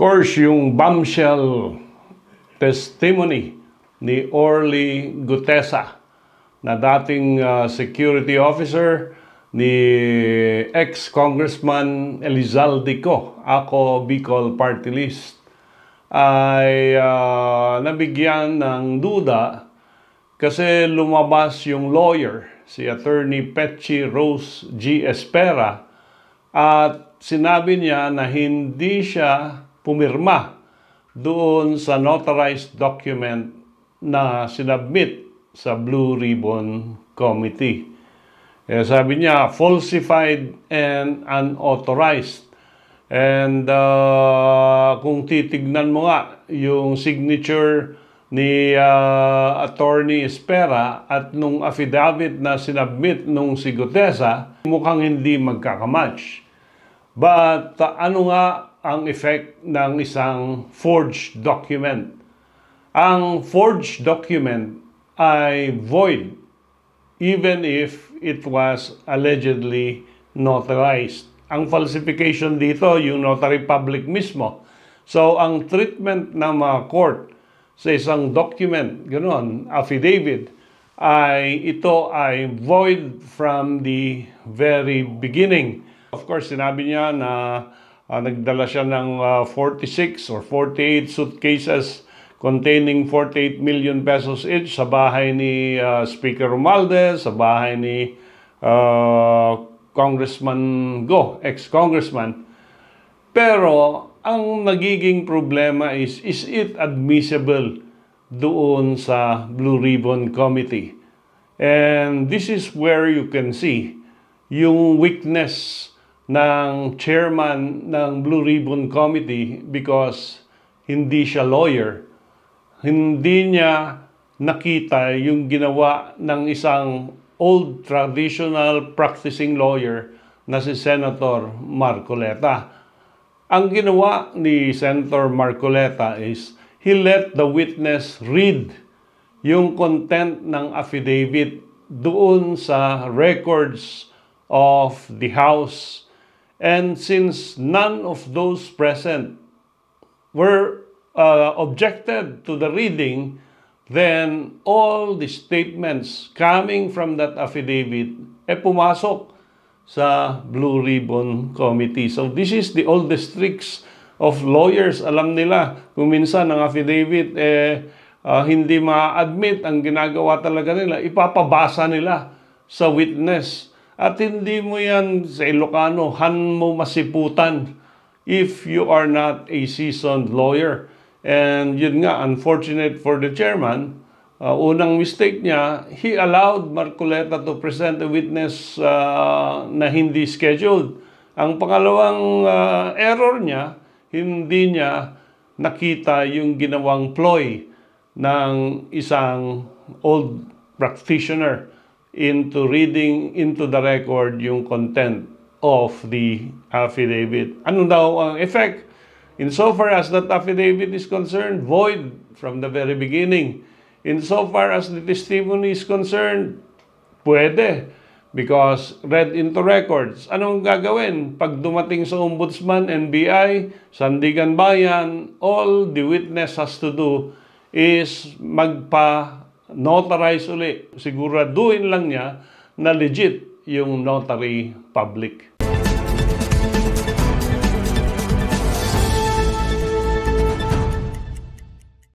course, yung bombshell testimony ni Orly Gutesa na dating security officer ni ex-congressman Elizalde Co, ako Bicol Party List, ay nabigyan ng duda kasi lumabas yung lawyer, si Attorney Petchy Rose G. Espera, at sinabi niya na hindi siya pumirma doon sa notarized document na sinubmit sa Blue Ribbon Committee. Sabi niya, falsified and unauthorized. And kung titignan mo nga yung signature ni Attorney Espera at nung affidavit na sinubmit nung si Gutesa, mukhang hindi magkakamatch. But ano nga ang effect ng isang forged document? Ang forged document ay void even if it was allegedly notarized. Ang falsification dito, yung notary public mismo. So, ang treatment ng mga court sa isang document, ganoon, affidavit, ito ay void from the very beginning. Of course, sinabi niya na nagdala siya ng 46 or 48 suitcases containing 48 million pesos each sa bahay ni Speaker Romualdez, sa bahay ni Congressman Go, ex-congressman. Pero ang nagiging problema is it admissible doon sa Blue Ribbon Committee? And this is where you can see yung weakness ng chairman ng Blue Ribbon Committee because hindi siya lawyer. Hindi niya nakita yung ginawa ng isang old traditional practicing lawyer na si Senator Marcoleta. Ang ginawa ni Senator Marcoleta is he let the witness read yung content ng affidavit doon sa records of the House. And since none of those present were objected to the reading, then all the statements coming from that affidavit pumasok sa Blue Ribbon Committee. So this is the oldest tricks of lawyers. Alam nila kung minsan ang affidavit hindi ma-admit, ang ginagawa talaga nila, ipapabasa nila sa witness. At hindi mo yan sa Ilocano, han mo masiputan if you are not a seasoned lawyer. And yun nga, unfortunate for the chairman, unang mistake niya, he allowed Marcoleta to present a witness na hindi scheduled. Ang pangalawang error niya, hindi niya nakita yung ginawang ploy ng isang old practitioner into reading into the record yung content of the affidavit. Ano daw ang effect? Insofar as that affidavit is concerned, void from the very beginning. Insofar as the testimony is concerned, pwede. Because read into records. Anong gagawin? Pag dumating sa Ombudsman, NBI, Sandigan Bayan, all the witness has to do is magpa-notarize uli. Siguraduhin lang niya na legit yung notary public.